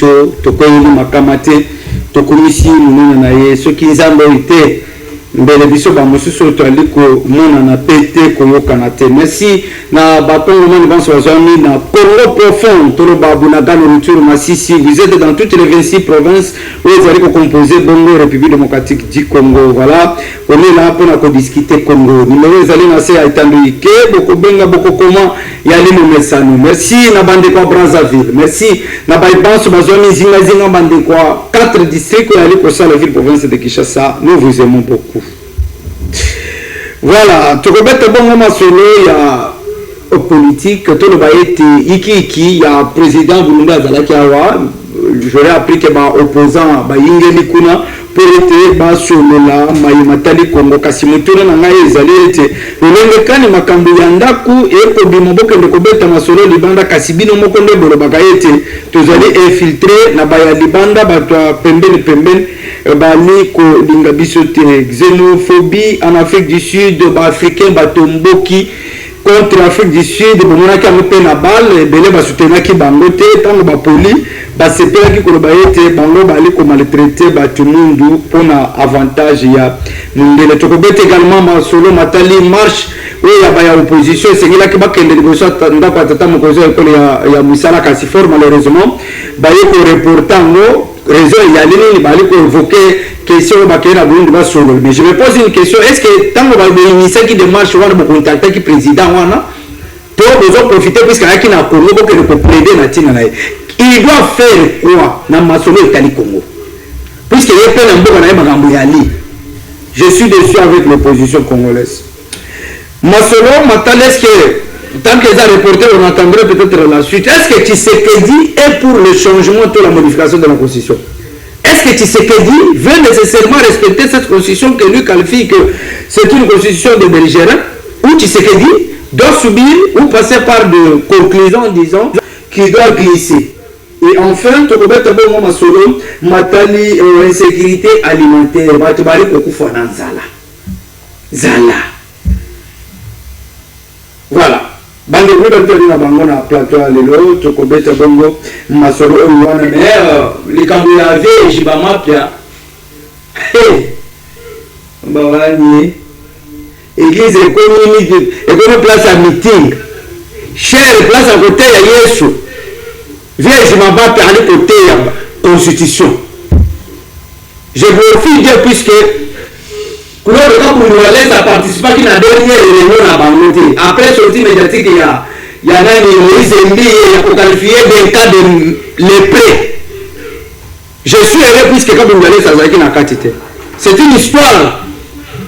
biso tokoyeli makamate tokomisi mununa na ye soki nzambe ite mbele biso ba mosusu toali ko mona na pete koyokana te. Merci na bakongomani banso bazwami na Congo profond tolo babuna gano retour Masisi. Vous êtes dans toutes les 26 provinces où vous allez composer Bongo République démocratique du Congo. Voilà, on est là pour na discuter Congo. Numéro ezali na se aitandu ke boko benga boko comment yali mo mesano. Merci na bande kwa Brazzaville. Merci na baibanso bazwami zinga bande kwa 4 districts yali ko sa la ville province de Kinshasa. Nous vous aimons beaucoup. Voilà, tu rebête bon masolo ya politique, tout le baïti iki ya président Bulunga Zalakiawa, j'aurais appris que ma opposant ba yingeli kuna pour être ba solola mayimatali Congo kasimutuna na ngai ezali ete lolenge kani makambo ya ndaku e ko bimoboke ndeko beta masolo libanda kasibino moko nde bolo bakaete tozali infiltrer na ba ya libanda ba pembeni bali ko linga biso te xénophobie en Afrique du Sud ba africain ba tomboki contre l'Afrique du Sud bomonaki a pe na balle belé ba soutenaki bango te tango ba poli ba sepelaki ko ba ete bango bali ko maltraiter ba tumundu pona avantage ya mundele to ko bete également ma solo matali marche oui ya ba ya opposition sengela ki ba kende liboso ndako tata mokozo ekole ya musala kasifor malheureusement ba yeko reportango raison ya lini bali ko évoquer question bakena Burundi ba solo. Mais je me pose une question, est-ce que tant que ba initier qui démarche wana ba contacter qui président wana to besoin profiter puisque yaki na Congo ko que plaider na tina na il doit faire quoi na masolo etali Congo puisque il peut na mboka na makambo ya li. Je suis déçu avec l'opposition congolaise. Masolo matale est-ce que tant que ça reporté on attendrait peut-être la suite. Est-ce que Tshisekedi est pour le changement de la modification de la constitution? Est-ce que Tshisekedi veut nécessairement respecter cette constitution que lui qualifie que c'est une constitution de belligérants, ou Tshisekedi doit subir ou passer par de conclusions, disons, qui doit glisser? Et enfin, tu peux mettre bon moment sur matali insécurité alimentaire, batubali kokufa na zala. Voilà. Bande vous donne na bango na plateau lelo to ko beta bongo masolo wana mais les kambu ya vie jibama pia bawani église économie place à meeting cher place à côté ya Yesu vierge mamba pia à côté ya constitution. Je glorifie Dieu puisque pour le cas pour nous laisser à participer à la dernière réunion à Bangote. Après sortie médiatique, il y a Moïse Mbi qui a qualifié des cas de lépreux. Je suis heureux puisque quand vous allez savoir qu'il a quantité. C'est une histoire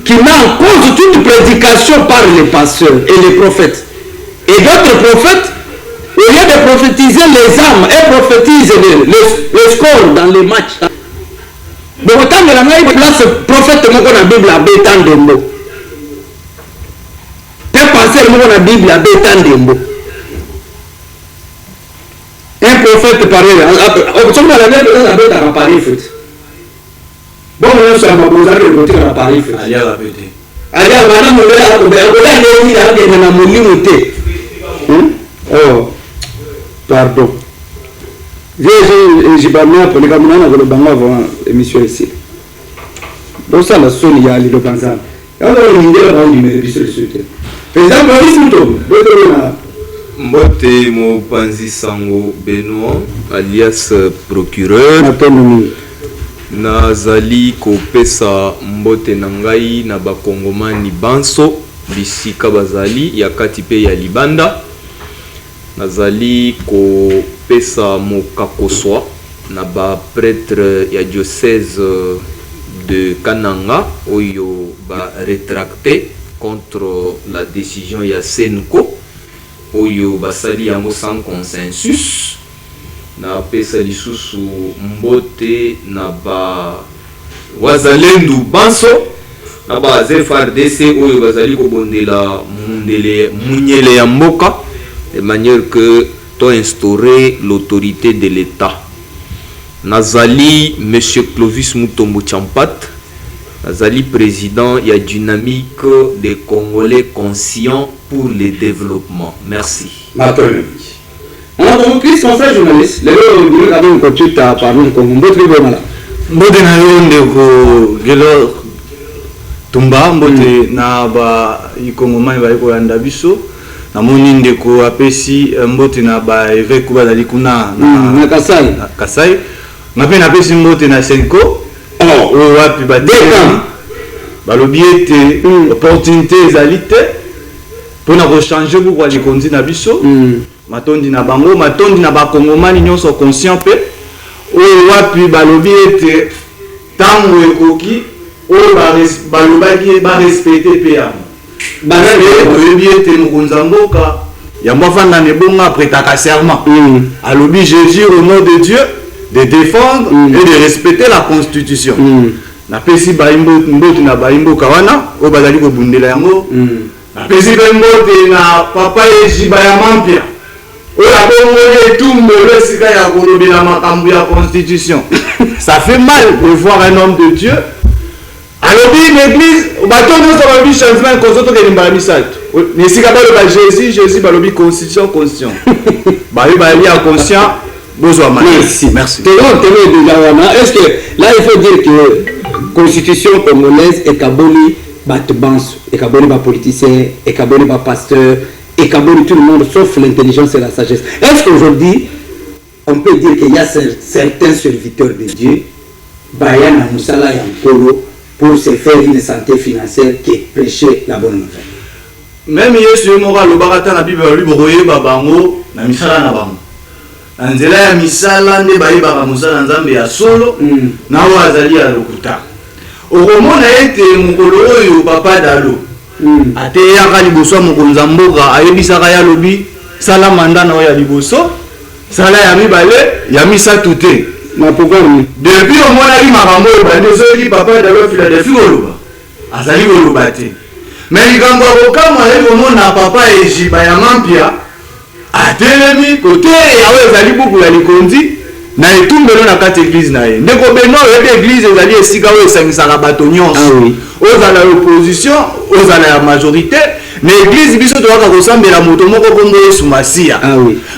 qui met en cause toute prédication par les pasteurs et les prophètes. Et d'autres prophètes, au lieu de prophétiser les âmes, elles prophétisent le score dans les matchs. Donc autant de la même place prophète moi dans la Bible a bétan de mots. Tes pensées moi dans la Bible a bétan de mots. Un prophète pareil, on sommes dans la même dans la Bible à Paris fait. Bon on se va poser le côté à Paris fait. Allez à la pété. Allez à madame on va na molimo té. Oh. Pardon. J'ai pas mis pour les camarades dans le banc avant l'émission ici. Donc ça la sonne il y a le banzan. Alors on dit là on numéro sur le sujet. Président Maurice Mouto, Mbote mo Panzi Sango Benoît alias procureur. Nazali kopesa mbote nangai na bakongomani banso bisika bazali ya kati pe ya libanda. Nazali ko pesa mokakoswa na ba prêtre ya diocèse de Kananga oyo ba rétracté contre la décision ya Senko oyo basali yango sans consensus. Na pesa lisusu mbote na ba wazalendo banso na ba FARDC oyo bazali ko bondela munyele ya mboka de manière que tu as instauré l'autorité de l'État. Nazali, M. Clovis Mutombo Champat, Nazali, président, il y a dynamique des Congolais conscients pour le développement. Merci. Alors, Chris, mon frère journaliste, les gens ont dit qu'on tu as parlé de Congo. Mbote na yo ndeko gelo tumba mbote na ba ikongomani ba ko yanda biso na moni ndeko apesi mbote na ba évêque ba dali kuna na Kasai na pe na pesi mbote na Senko o wapi ba deka ba lobiete opportunité ezalite pour na changer pour les konzi na biso matondi na bango matondi na ba kongomani nyonso conscient pe o wapi ba lobiete tango ekoki o ba lobaki ba respecter pe ya lobiete mukunza mboka ya mwafanda ne bonga prêta serment alobi je jure au nom de Dieu de défendre et de respecter la constitution na pesi ba mbote na ba mboka wana o bazali ko bundela yango na pesi ba mbote na papa ejiba ya mampia o la bongo etumbe le sika ya kolobela makambo ya constitution. Ça fait mal de voir un homme de Dieu alobi l'église bato nyonso balobi changement konzoto ke limbala misato nesika baloba Jésus balobi constitution bayo bali ya conscient besoin mal. Merci. Est-ce que là il faut dire que constitution congolaise est kaboli bato banso et kaboli ba politicien et kaboli ba pasteur et kaboli tout le monde sauf l'intelligence et la sagesse. Est-ce qu'aujourd'hui on peut dire qu'il y a certains serviteurs de Dieu bayana musala ya nkolo pour se faire une santé financière qui prêcher la bonne nouvelle? Même Yesu mora lo barata na Bible lui boye babango na misala na bango anzela ya misala nde bayi baba musala nzambe ya solo na wazali ya lokuta okomona ete mukolo oyo papa dalo ate ya kali boso mukonza mboka ayebisaka ya lobi sala manda na ya liboso sala ya mibale ya misatu te na programme depuis au moins ali makambo bande soki papa dalo Philadelphie oloba azali oloba te mais likambo okama leko mona papa ejiba ya mampia atelemi kote yawe ezali buku ya likonzi na etumbelo na kati église na ye ndeko beno yebe église ezali esika oyo esangisaka bato nyonso ozala opposition ozala ya majorité na église biso tokaka kosambela moto moko kombo Yesu Masiya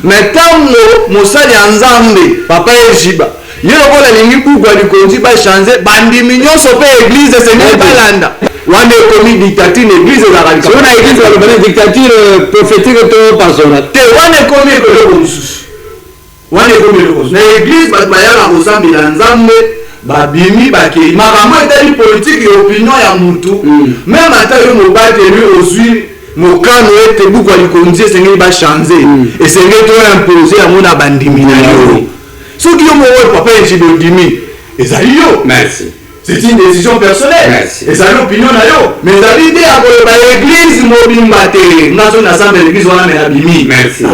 mais ntango mosali ya nzambe papa ejiba ye lokola alingi buku ya likonzi bachange bandimi nyonso mpe église esengeli balanda wana ekomi dictature na église ezalaka na église balobana dictature prophétique to persona te wana ekomi ekoloko mosusu wana ekomi eloko na église bato bayaka kosambela nzambe babimi bakei makambo etali politike ya opinion ya mutu meme ata yo mobateli ozwi mokano ete buku ya likonzi esengeli bachange esengeli to impose yango na bandimi na yo soki yo moko papa ejibe odimi ezali yo merci. C'est une décision personnelle. Et ça l'opinion na yo. Mais ça veut dire que l'église mobimba te. Nous sommes ensemble l'église on a mais abimi. Merci.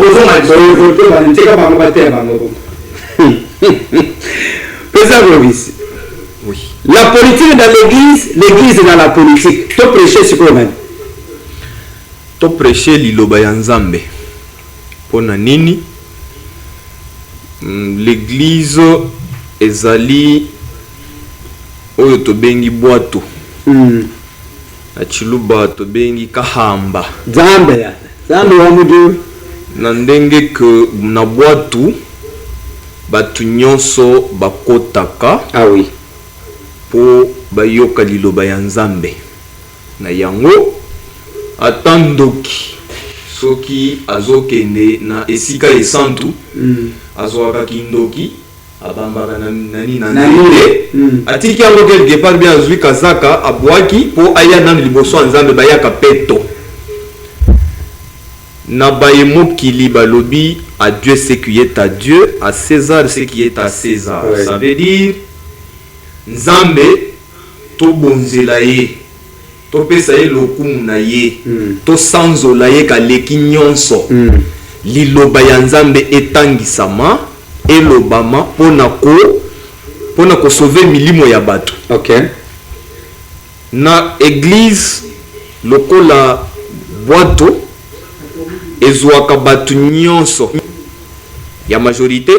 Président Clovis. Oui. La politique dans l'église, l'église dans la politique. Tu prêches sur quoi même? Tu prêches liloba ya Nzambe. Pona nini? L'église ezali oyo tobengi bwato na chiluba tobengi kahamba zambe wa mudu na ndenge ke na bwatu batu nyonso bakotaka po bayoka liloba ya Nzambe na yango atandoki soki azokende na esika esantu azwaka kindoki abambaka nani nande atiki yango quelque part bien azwi kazaka abwaki po aya nani liboso ya Nzambe bayaka peto na baye mokili balobi à Dieu ce qui est à Dieu, à César ce qui est à César. Ça veut dire Nzambe to bonzela ye to pesa ye lokumu na ye to sanzola ye kaleki nyonso liloba ya Nzambe etangisama elobama pona ko sauver milimo ya bato. Na église lokola bwato ezwaka bato nyonso ya majorité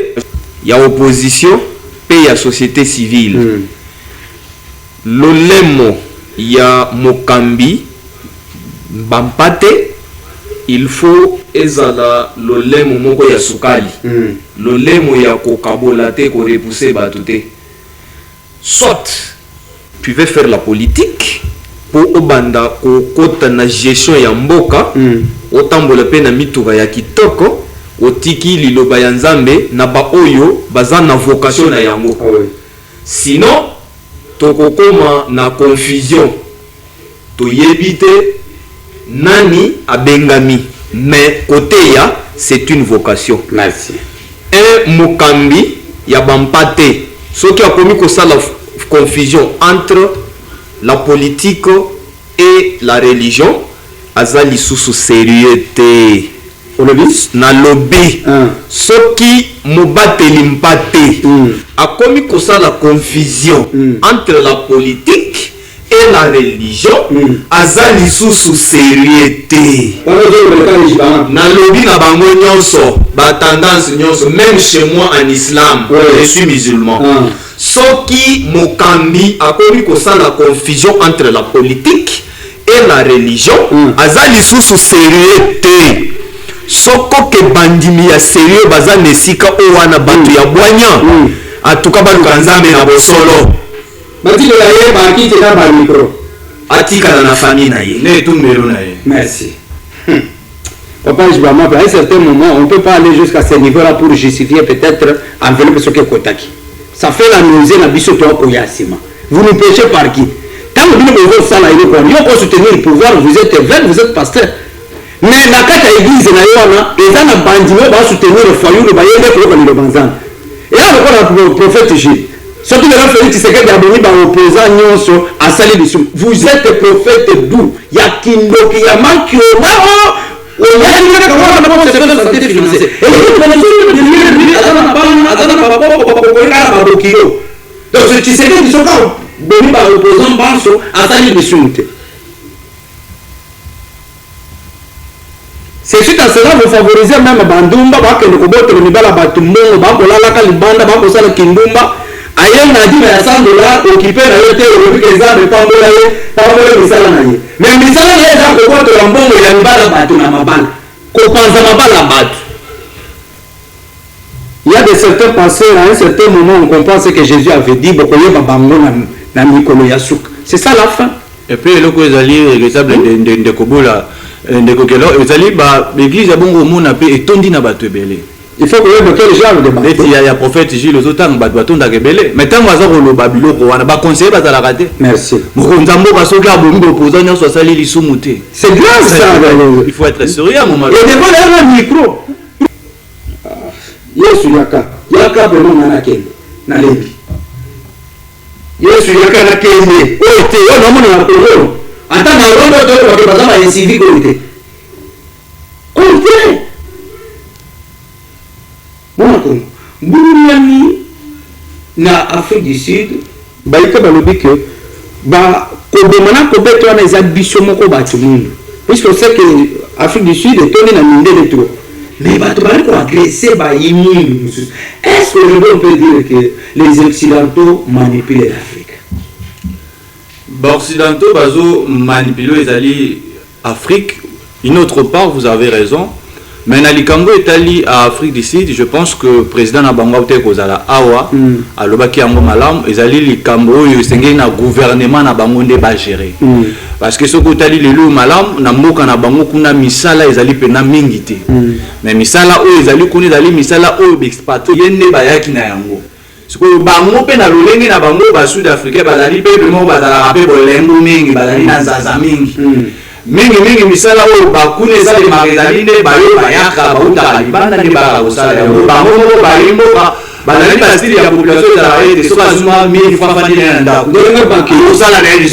ya opposition pe ya société civile. Lolemo ya mokambi bampate il faut ezala lolemo moko ya sukali lolemo ya kokabola te korepousse bato te. Soit tu veux faire la politique pour obanda kokota na gestion ya mboka otambola pe na mituka ya kitoko otiki liloba ya nzambe na ba oyo baza na vocation na yango. Sinon tokokoma na confusion toyebi te nani abengami. Mais côté ya c'est une vocation. Merci. Un mokambi ya bampate soki akomi kosala confusion entre la politique et la religion aza lisusu sérieux te. Na lobby soki mobateli mpate akomi kosala confusion entre la politique et la religion aza lisusu sérieux te. Na lobby na bango nyonso ba tendance nyonso, même chez moi en islam je suis musulman. Soki mokambi akomi kosala confusion entre la politique et la religion aza lisusu sérieux te. Soko ke bandimi ya sérieux baza nesika o wana bato ya bwanya atuka baluka nzambe na bosolo batilo ya ye bakite na ba micro atika na famille na ye ne tumbelo na ye. Merci. Papa, je vais à un certain moment, on ne peut pas aller jusqu'à ce niveau-là pour justifier peut-être enveloppe ce que Kotaki. Ça fait la nausée, la bisoto Oyasima. Vous nous péchez par qui? Quand vous dites que vous êtes soutenir le pouvoir, vous êtes évêque, vous êtes pasteur. Mais na kata église na yona eza na bandimo ba soutenir le foyer le bayende ko ni le banzana et là le prophète Jésus surtout le Félix Tshisekedi aboni ba opposant nyonso asali biso vous êtes prophète d'où ya kindoki ya makiona o ya ni ka ko na ba se santé financière et le azana ba ko ka ba dokio donc ce Tshisekedi soka boni ba opposant banso asali biso te. C'est suite à cela vous favorisez même bandumba bakende koboto le mibala batumbongo bakolala ka libanda bakosala kindumba ayel na dit ya $100 occupé na yote au que ça ne pambola misala na ye mais misala na eza koboto la mbongo ya mibala batu na mabala kopanza mabala batu. Il y a des certains passeurs à un certain moment on comprend ce que Jésus avait dit bokoyeba bango na mikolo ya suka. C'est ça la fin. Et puis le ko ezali regrettable de kobola ndeko kelo ezali ba l'église ya bongo mona pe etondi na bato ebele. Il faut que le quel genre de bateau. Il y a prophète Gilles aux autant bato batonda kebele mais tant waza ko loba biloko wana ba conseiller bazala raté. Merci. Mokonza mboka soki abomi opposant nyonso asali lisumu te. C'est grave ça. Il faut être sérieux à un moment. Et devant le micro. Yesu yaka vraiment na kende na lebi. Yesu yaka na kende. Oh te yo na mona na kolo. Ata na rondo to ko bazama ya civique oite. Oite. Bonako. Mbulani na Afrique du Sud baika balobi que ba kobomana kobeto na za biso moko batu mundu. Puisque c'est que Afrique du Sud est toni na mindele trop. Mais bato bali ko agresser ba yimundu. Est-ce que on peut dire que les occidentaux manipulent l'Afrique? Occidentaux bazo manipuler les alliés Afrique. Une autre part, vous avez raison. Mais na likambo etali à Afrique du Sud, je pense que le président Nabangwa te kozala awa alobaki yango malam ezali likambo oyo sengeli na gouvernement na bango nde ba gérer. Parce que soko tali lelo malam na mboka na bango kuna misala ezali pena mingi te. Mais misala oyo ezali kuna ezali misala oyo expatrié yende bayaki na yango. Siko bango pe na lolenge na bango ba sud africain bazali pe mo bazala pe bolengo mingi bazali na zaza mingi. Mingi misala oyo bakune ezali magazali nde bayo bayaka bauta libanda nde bakosala yango bango moko balimbo bazali basili ya population ezala ete soki azuma 1000 francs fandi na ndako ndenge banki osala na ye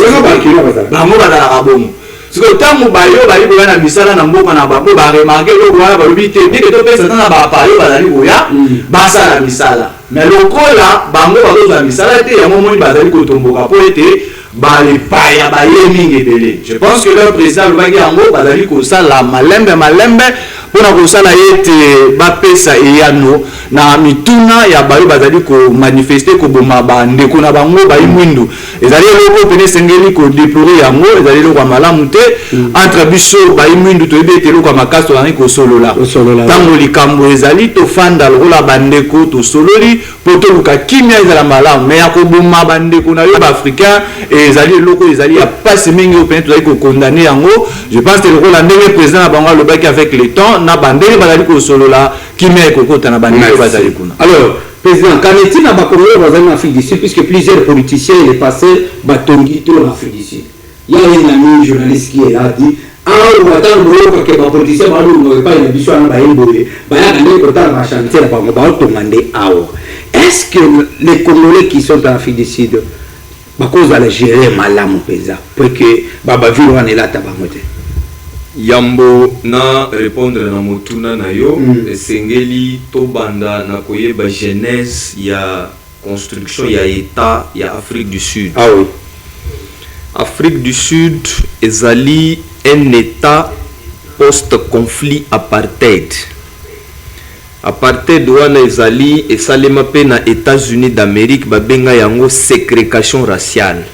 bango bazalaka bongo sikoyo ntango bayo bali koya na misala na mboka na bango baremarke eloko wana balobi te ndenge topesa ta na bapayo bazali koya basala misala mais lokola bango bazozwa misala te yango moni bazali kotomboka mpo ete balipaya baye mingi ebele. Je pense que leur président lobaki yango bazali kosala malembe mpona kosala ete bapesa eyano na mituna ya bayo bazali komanifeste koboma bandeko na bango bayi mwindu ezali eloko pene esengeli kodeplore yango ezali eloko ya malamu te entre biso bayi mwindu toyebi ete eloko ya makasi tozali kosolola ntango likambo ezali tofanda lokola bandeko tosololi mpo toluka kimia ezala malamu me ya koboma bandeko na yo baafricain ezali eloko ezali ya pasi mingi oyo pene tozali kokondane yango. Je pense que lokola ndenge président na bango alobaki avec le temps na bandenge bazali kosolola kimia ekokota na bandeko bazali kuna. Alors président, qu'en est-il à Bakongo en Afrique du Sud, puisque plusieurs politiciens il est passé Batongi tout en Afrique du Sud. Il y a un ami journaliste qui est là dit ah on attend le que les politiciens ne pas une ambition à Baïmboé, Baïmboé quand on va chanter la Bakongo, on demander ah est-ce que les Congolais qui sont en Afrique du Sud Bakongo va les gérer malamu pesa pour que Baba Vilo en est là tabamote. Yambo na répondre na motuna na yo esengeli to banda na koyeba genèse ya construction ya état ya Afrique du Sud. Ah oui. Afrique du Sud ezali un état post-conflit apartheid. Apartheid wana ezali esalema pe na États-Unis d'Amérique babenga yango ségrégation raciale.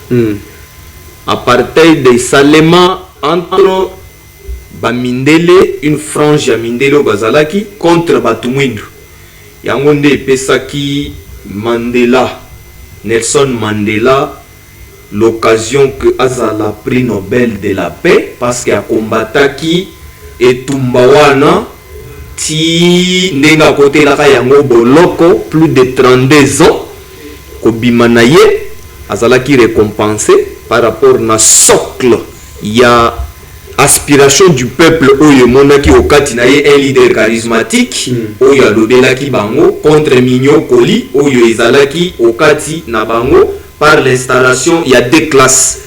Apartheid esalema entre Bamindele, une frange ya Mindele bazalaki contre Batumwindu. Yango nde epesaki Mandela, Nelson Mandela, l'occasion que azala prix Nobel de la paix parce qu'il a combataki etumbawana ti ndenga côté la yango boloko plus de 32 ans kobimanaye azalaki récompensé par rapport na socle ya aspiration du peuple oyo monaki okati na ye un leader charismatique oyo alobelaki bango contre Mignon Koli oyo ezalaki okati na bango par l'installation il y a deux classes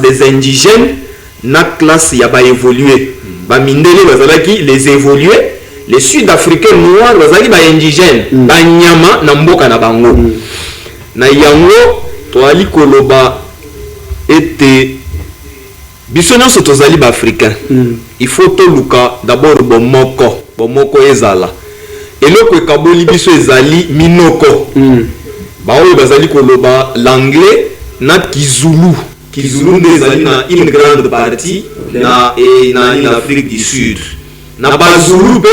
des indigènes na classe ya ba évoluer ba mindele bazalaki les évoluer les sud-africains noirs bazalaki ba indigènes ba nyama na mboka na bango na yango to ali koloba ete biso nyonso tozali ba africain il faut toluka d'abord bomoko ezala eloko ekaboli biso ezali minoko baoyo bazali koloba l'anglais na kizulu nde ezali na une grande partie na Afrique du Sud na bazulu pe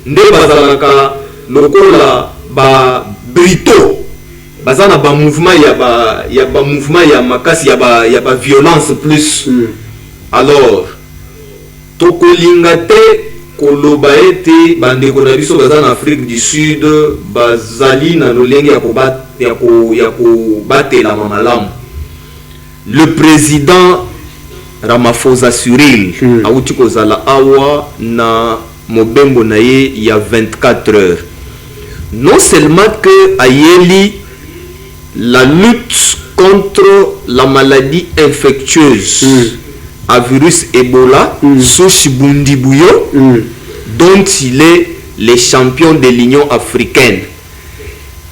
nde bazalaka lokola ba brito bazana ba mouvement ya ba mouvement ya makasi ya ba violence plus alors tokolinga te koloba ete bandeko na biso baza na Afrique du Sud bazali na lolenge ya kobatela malamu. Le président Ramaphosa Cyril auti kozala awa na mobembo na ye ya 24 heures. Non seulement que ayeli la lutte contre la maladie infectieuse à virus Ebola, Soshi Bundibuyo, dont il est le champion de l'Union africaine.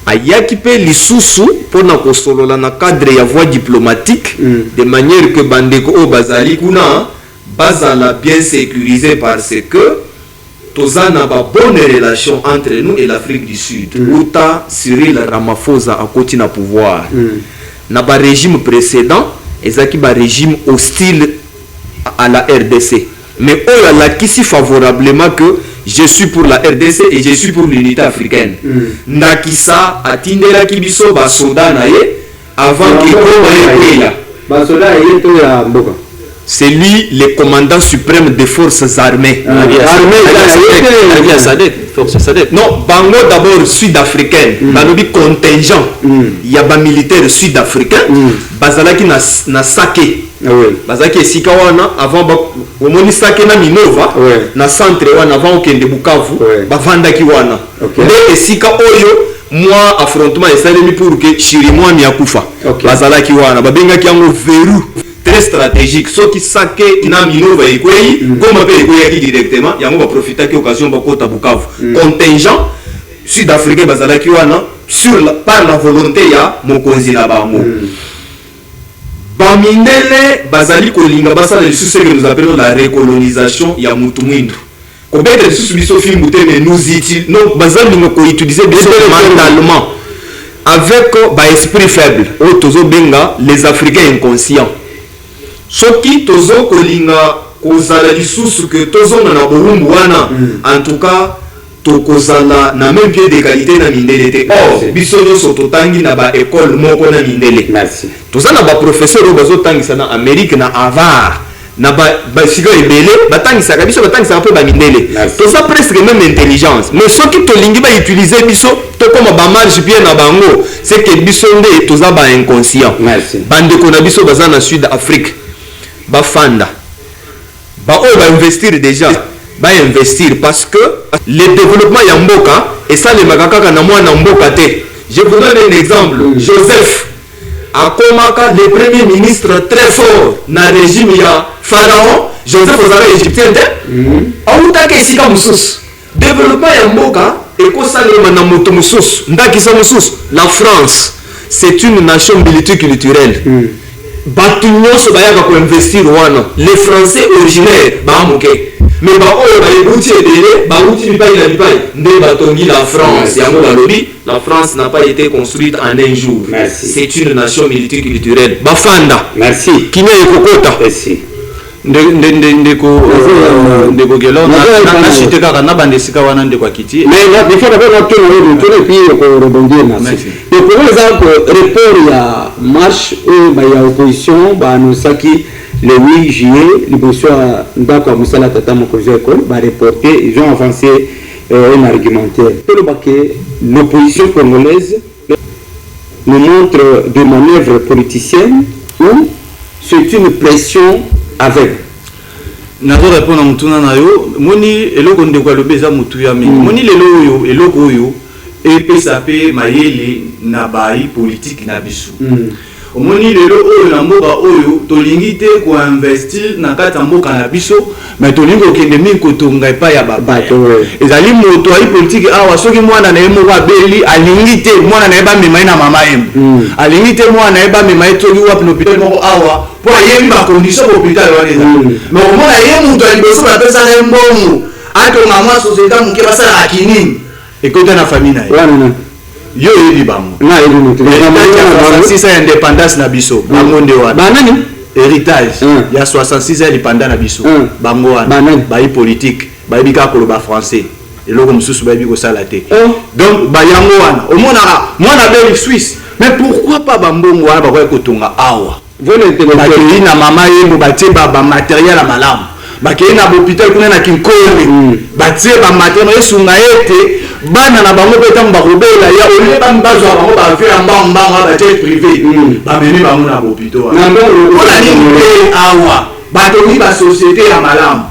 Ayaki pe lisusu pona kosolola na cadre ya voie diplomatique de manière que bandeko o bazali kuna bazala bien sécurisé parce que tozana ba bonne relation entre nous et l'Afrique du Sud. Uta Cyril Ramaphosa a continué à pouvoir. Na ba régime précédent, ezaki ba régime hostile à la RDC. Mais on a qui si favorablement que je suis pour la RDC et je suis pour l'unité africaine. Nakisa atindela kibiso ba soda na ye avant que c'est lui le commandant suprême des forces armées. Non, Bango d'abord sud-africaine. Balobi contingent. Il y a des militaires sud-africains. Bazalaki na Sake. Bazalaki esika wana avant omoni Sake na Minova na centre wana avant okende Bukavu bavandaki wana. Nde esika oyo moi affrontement esalemi pour que Chirimwami akufa. Bazalaki wana babengaki yango verrou très stratégique. Ce qui Sake na Minova ekwei goma pe ekwei directement yango ba profiter ki occasion ba kota Bukavu. Contingent sud-africain bazalaki wana par la volonté ya mokonzi na bango. Bamindele bazali kolinga basala lisusu que nous appelons la recolonisation ya Mutumwindu. peut-être biso film mais nous utilisons non bazali ko utiliser biso mentalement avec esprit faible o tozo benga les Africains inconscients soki tozo kolinga kozala lisusu que tozo na bohumbu wana en tout cas tokozala na même pied d'égalité na mindele te biso nyonso totangi na ba école moko na mindele merci toza na ba professeur oyo bazotangisa na Amérique na Harvard na ba sigo ebele batangisaka biso batangisaka mpe bamindele toza presque même intelligence mais soki tolingi bautilize biso tokoma bamarge bien na bango c'est que biso nde toza ba inconscient bandeko na biso baza na Sud Afrique bafanda baoyo bainvestir déjà investir parce que le développement ya mboka esalemaka kaka na mwana mboka te. Je vous donne un exemple. Joseph akomaka le premier ministre très fort na régime ya Pharaon. Joseph ozala égyptien te autaka esika mosusu. Développement ya mboka ekosalema na moto mosusu ndakisa mosusu. La France c'est une nation multiculturelle. Batu nyonso bayaka ko investir wana. Les Français originaires baamuke. Mais oyo bayebuti ebele bauti bipai na bipai nde batongi la France yango balobi la France n'a pas été construite en un jour. C'est une nation multiculturelle bafanda merci kinya ekokota merci ndeko gelo na chite kaka na bandesika wana ndeko akiti mais là des fois on va tourner puis ko rebondir na et pour exemple report ya marche ya opposition annoncaki le 8 juillet, les bonsoirs d'accord Moussala Tata Mokozo École va reporter, ils ont avancé un argumentaire. L'opposition congolaise nous montre des manœuvres politiciennes ou c'est une pression aveugle. Nazo répondre à mutuna na yo, moni eloko ndeko alobeza mutu ya mingi. Moni lelo yo eloko yo EPSAP mayele na bai politique na biso. Omoni lelo oyo na mboka oyo tolingi te ko investir na kata mboka na biso mais tolingi okende mingi kotonga epa ya babato ezali moto ai politique awa soki mwana na yemo ba beli alingi te mwana na eba mema na mama yemo alingi te mwana na eba mema toki wapi no hôpital moko awa po yemba condition hôpital wana ezali mais omona yemo to aliboso ba pesa na mbongo ato mama société muke basala akinini ekota na famille na ye yo yebi bango na yebi mutu ya 66 ya indépendance na biso bango nde wana banani héritage ya 66 ya indépendance na biso bango wana bayi politique bayi ka koloba français eloko mususu bayi kosala te donc bayango wana omonaka mwana beli Suisse mais pourquoi pas bambongo wana bakoya kotonga awa bakei na mama yembo batie ba matériel ya malamu bakei na hôpital kuna na Kinkole batie ba matériel esunga ete bana na bango pe tamba robela ya ole ba mbazo bango ba faire mbamba ba tête privé ba meni bango na hôpital na ona ni awa ba to ni ba société ya malamu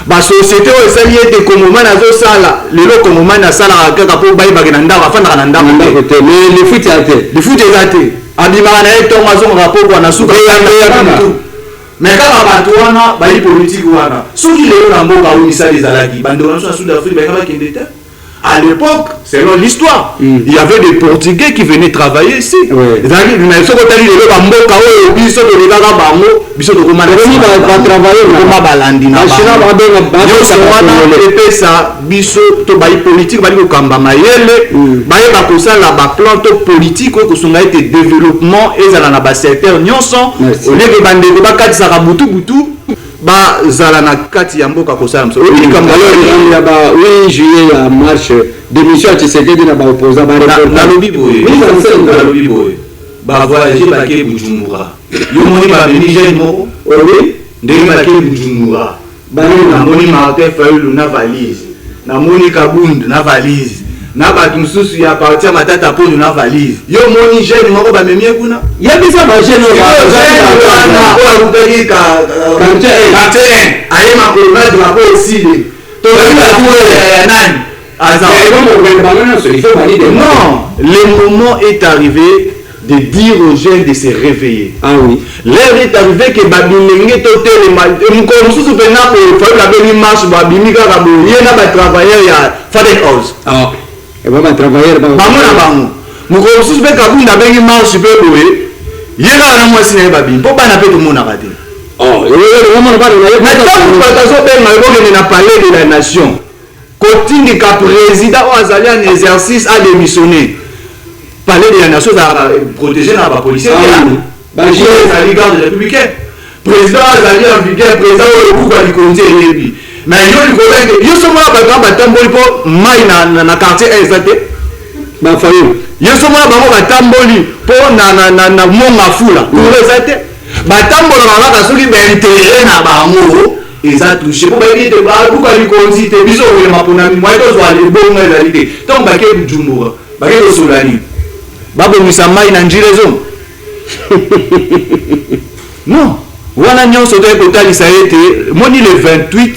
ba société o esali ete komoma na zo sala lelo komoma na sala kaka po bayi ba na ndako afanda na ndako te mais le foot ate abima na eto mazo rapport kwa na suka ya mais kaka bato wana bayi politique wana soki lelo na mboka o misali zalaki bando na Sud Afrique ba kaba kende te. À l'époque, selon l'histoire, il y avait des Portugais qui venaient travailler ici. ba zala na kati ya mboka kosala mso ya ba 8 juillet ya marche démission Tshisekedi na ba opposant ba na lobi boye ba voyager ba ke Bujumbura yo moni ba Niger moko oui ndenge ba ke Bujumbura ba na moni Martin Fayulu na valise na moni Kabund na valise na ba mususu ya partir matata po na valise yo moni jeune moko ba memie kuna ya bisa ba jeune na utaki ka aye ma kolba de rapport aussi to la nani non le moment est arrivé de dire aux jeunes de se réveiller. Ah oui. L'heure est arrivée que Babilenge totel mko mususu pena ko fa la belle marche babimika ka bo yena ba travailleur ya Faden House. Ah. Et ba travailleur ba bango mko mususu pe ka bunda bengi marche pe boye yena na mwasi na babim po bana pe to mona kate Oh, na ntango bato azobenga ebokende na palais de la nation kotindika président oyo azali en exercice adémissionné palais de la nation ezalaka protégé na bapolisier ezali garde républicain président azali en vigueur président oyo ebuka likonzi eyebi mais yo likolo eke yo somona bato batamboli mpo mai na quartier eza te yo somona bango batamboli mpo na monga fula kuro eza te batambolaka kaka soki baintere na bango eza touché mpo bayebi ete baluka likonzi te biso kolema mpona mimwa tozwa lebongo ezali te ntango bake bujumbura bake kosolani babongisa mai na njira ezomo non wana nyonso toye kotalisa ete moni le 28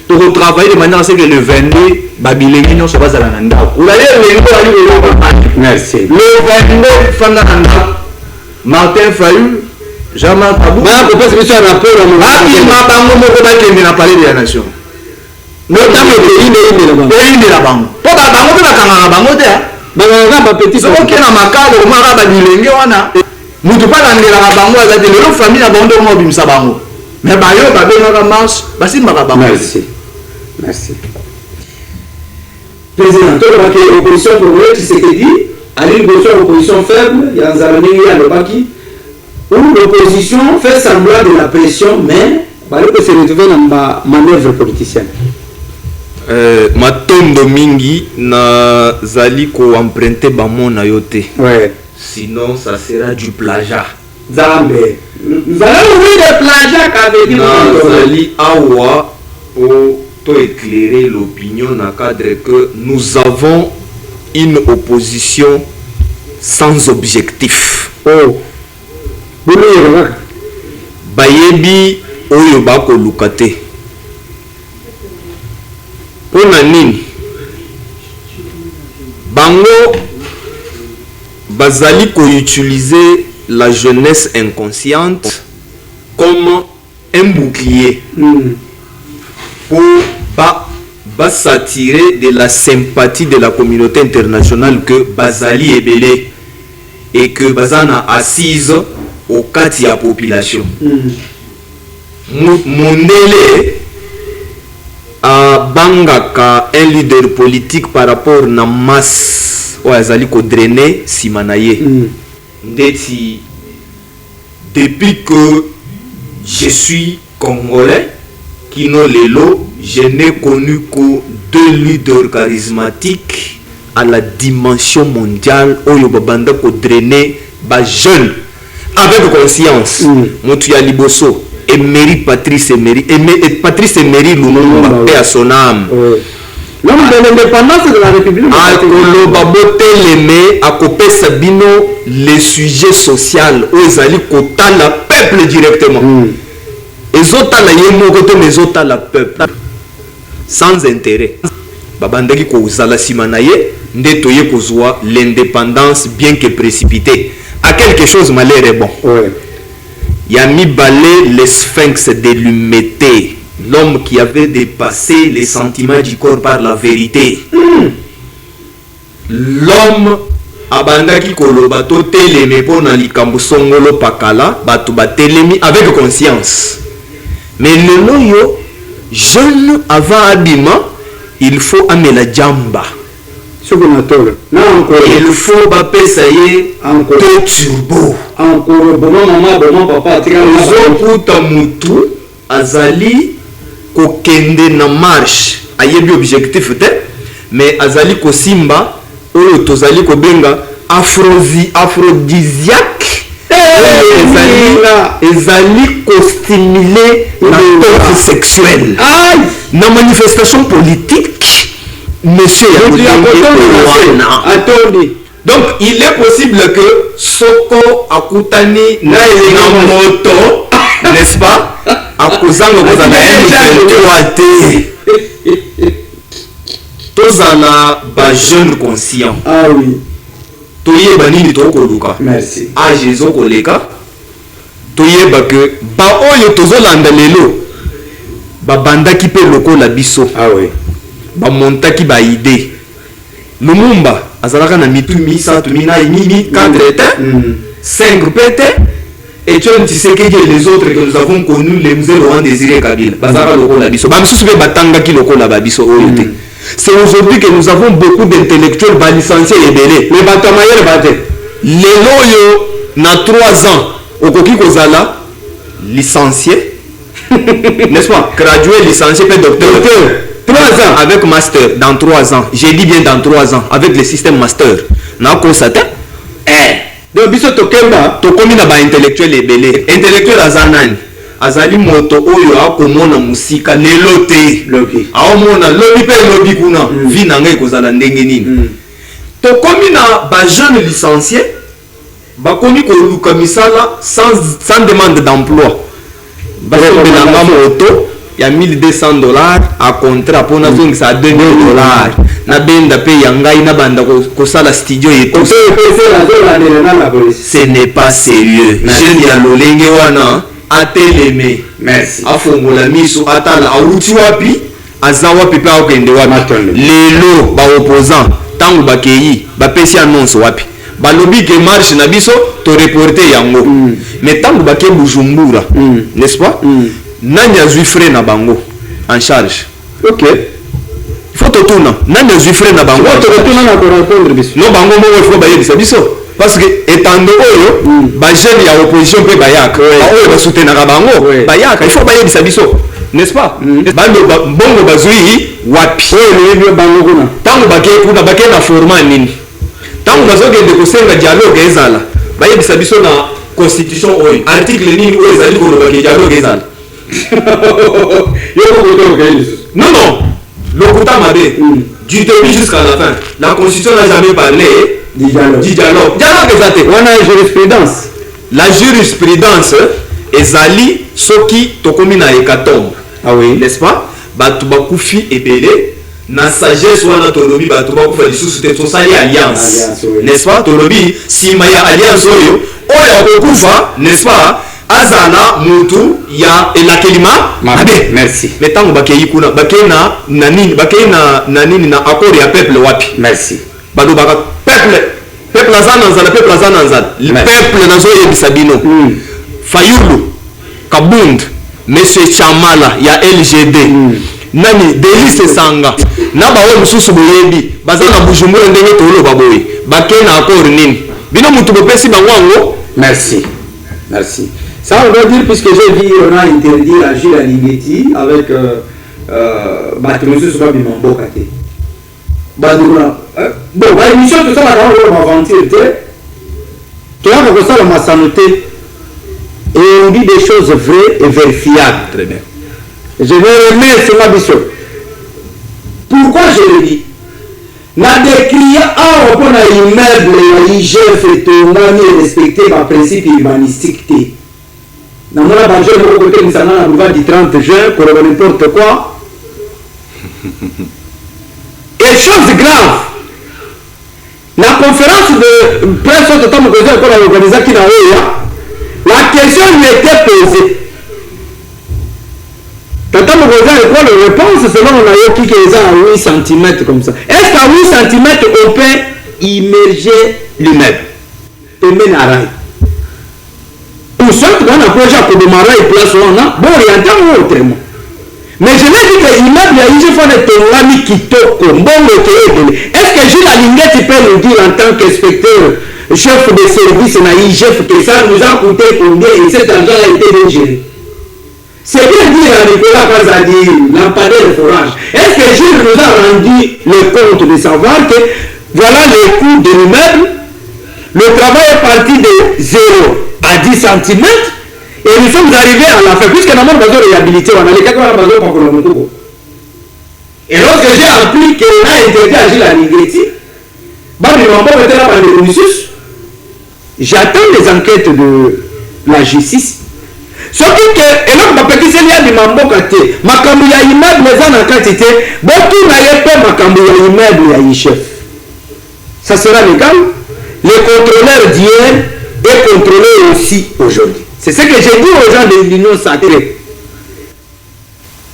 tokotravaille de manière à ce que le 22 babilengi nyonso bazala na ndako olali elengo ali kolobaa le 29 fanda na ndako Martin Fayulu Jean-Marc Kabou abima bango moko bakende na palais de la nation eyindela bango mpo bango mpe bakangaka bango te soki na makalo omaka babilenge wana mutu mpe alandelaka bango aza te lelo famille na bango nde oma obimisa bango mais bayo babengaka marche basimbaka bango. Merci. Président, toi, l'opposition pour Tshisekedi, à l'opposition faible, il y a un Zalani, il y a le Baki, où l'opposition fait semblant de la pression, mais il peut se retrouver dans ma manœuvre politicienne. Matondo mingi na zali ko emprunter bamo na yote. Ouais. Sinon ça sera du plagiat. Zambé. Vous allez ouvrir des plagiats qu'avait dit Zali awa pour éclairer l'opinion dans le cadre que nous avons une opposition sans objectif. Oh. Bayebi oyo bako lukate. Pona nini bango bazali ko utiliser la jeunesse inconsciente comme un bouclier pour s'attirer de la sympathie de la communauté internationale que bazali ebele et que bazana assise au kati ya population. Mondele a bangaka un leader politique par rapport na masse o azali ko drainer simanaye. Ndeti depuis que je suis congolais Kino Lelo, je n'ai connu que deux leaders charismatiques à la dimension mondiale oyo babanda ko drainer ba jeune avec conscience. Motuya Liboso Emery Patrice Emery Patrice Emery Lumumba paix à son âme. L'homme de l'indépendance de la République. Akolo baboteleme akopé Sabino les sujets sociaux ozali kotala peuple directement. Ezotala yemo kote mezotala peuple sans intérêt. Babandaki ko uzala simanaye ndetoye kozwa l'indépendance bien que précipitée. À quelque chose malheur est bon. Yami balé les sphinx de l'humanité. L'homme qui avait dépassé les sentiments du corps par la vérité. L'homme abandaki koloba to telemi pona likambo songolo pakala batu batelemi avec conscience. Mais le loyo jeune avant abima il faut amela jamba. Il faut bapesa ye to turbo. Encore bon maman papa puta mutu azali kokende na marche ayebi objectif te mais azali ko simba oyo tozali ko benga aphrodisiaque ezali ko stimuler la torsion sexuelle na manifestation politique monsieur donc il est possible que Soko akutani na moto n'est-ce pas akozanga kozana tozala ba jeune conscient. Ah oui. Toyeba nini tokoluka. Merci. Age ezokoleka. Toyeba que ba oyo tozolanda lelo babandaki pe lokola biso. Ah oui. Ba montaki ba idée. Lumumba azalaka na mitu 100 mina 4 te 5 pete Etienne Tshisekedi et les autres que nous avons connus, les musées Laurent Désiré Kabila, Bazara Lokola Biso, Bamisusu be Batanga ki Lokola Babiso Oyote. C'est aujourd'hui que nous avons beaucoup d'intellectuels licenciés et belés. Mais Batamayer Bate. Les loyaux, na 3 ans, au Koki Kozala, licencié, n'est-ce pas? Gradué, licencié, puis docteur. 3 ans. Avec master, dans 3 ans. J'ai dit bien dans 3 ans, avec le système master. Na constaté? Donc, biso tokemba. Tokomi na ba intellectuel et belé. Intellectuel azanani. Azali moto oyo akomona musika lelo te. Lobi. Aomona lobi pe lobi kuna. Vi na ngai kozala ndenge nini. Tokomi na ba jeune licencié. Bakomi ko luka misala sans demande d'emploi. Basobelanga moto ya $1,200 à contrat pour na zongisa à $2,000. Na benda pe yangai na banda ko sala studio et tout. Ce n'est pas sérieux. Jeune ya lolenge wana ateleme. Merci. Afongola miso atala auti wapi azawa pepe akende wapi. Lelo ba opposant tangu bakeyi ba pesi annonce wapi. Balobi ke marche na biso to reporter yango. Mais tangu bake Bujumbura, n'est-ce pas? Nani azui frais na bango en charge. OK. Faut to tourna. Nani azui frais na bango. Faut to tourna na ko répondre biso. No bango mo faut ba yebisa biso. Parce que étant oyo ba jeune ya opposition pe bayaka. Ba oyo ba soutenir bango. Bayaka, il faut ba yebisa biso. N'est-ce pas? Bando bongo bazui wapi. Oyo le bango kuna. Tangu bake kuna bake na format nini? Tangu bazogende kosenga dialogue ezala. Ba yebisa biso na constitution oyo. Article nini oyo ezali ko ba dialogue ezala. Non, non. L'Okuta Mabé, du début jusqu'à la fin, la Constitution n'a jamais parlé du dialogue. On a une jurisprudence. La jurisprudence est ali soki tokomina ekatombe. Ah oui. N'est-ce pas? Batu bakufi ebele na sagesse wana tolobi batu bakufa lisusu te tosali alliance. N'est-ce pas? Tolobi sima ya alliance oyo oyo okufa, n'est-ce pas? Azana mutu ya elakelima mabe. Merci. Mais tango bakeyi kuna bakena nanini bakena nanini na accord ya peuple wapi. Merci. Bado baka peuple azana nzala peuple azana nzala. Le peuple nazo yebisa bino. Fayulu Kabund Monsieur Chamala ya LGD. Nani Delice Sanga na bawo mususu boyebi bazana Bujumbura ndenge tolo baboyi bakena accord nini bino mutu bopesi bango. Merci. Merci. Ça on va dire, puisque j'ai dit on a interdit la Gilles à Ligeti avec Batemosu Soba Bimambokate. Bon, l'émission tout ça, on va aventure. Tu as vu ça, on m'a sanoté. Et on dit des choses vraies et vérifiables. Très bien. Je vais remercier ma bishop. Pourquoi je le dis? Na décrit un rapport à immeuble et IGF et tout, on a respecté ma principe humanistique. Dans mon abandon, je vais vous dire que du 30 juin, pour n'importe quoi. Et chose grave, la conférence de presse de temps qu'on a organisée qui n'a rien, la question lui était posée. Quand on a la réponse, selon on a eu qui est à 8 cm comme ça. Est-ce qu'à 8 cm, on peut immerger l'immeuble? Et mener à rail. Pour ceux qui ont un projet à Kodomara et place on a, bon, il y a un temps autrement. Mais je l'ai dit que l'immeuble, il y a un ami qui toque, bon, est-ce que Gilles Alingeti peut nous dire en tant qu'inspecteur, chef de service, chef, que ça nous a coûté combien et cet argent a été bien géré? C'est bien dire à Nicolas Kazadi, lampadaire de forage. Est-ce que Gilles nous a rendu le compte de savoir que voilà le coût de l'immeuble, le travail est parti de 0 à 10 cm et nous sommes arrivés à la fin, puisque nous avons besoin de réhabiliter, on a les cas qu'on a besoin pour le Moutouko. Et lorsque j'ai appris qu'on a interdit à Gilles Alingeti, j'attends les enquêtes de la justice. Sauf que, et là, je peux dire que Mamboka te, makambu ya immeuble les en quantité, beaucoup n'aillent pas makambu ya immeuble ya chef. Ça sera légal. Les contrôleurs d'hier et contrôleurs aussi aujourd'hui. C'est ce que j'ai dit aux gens de l'Union sacrée.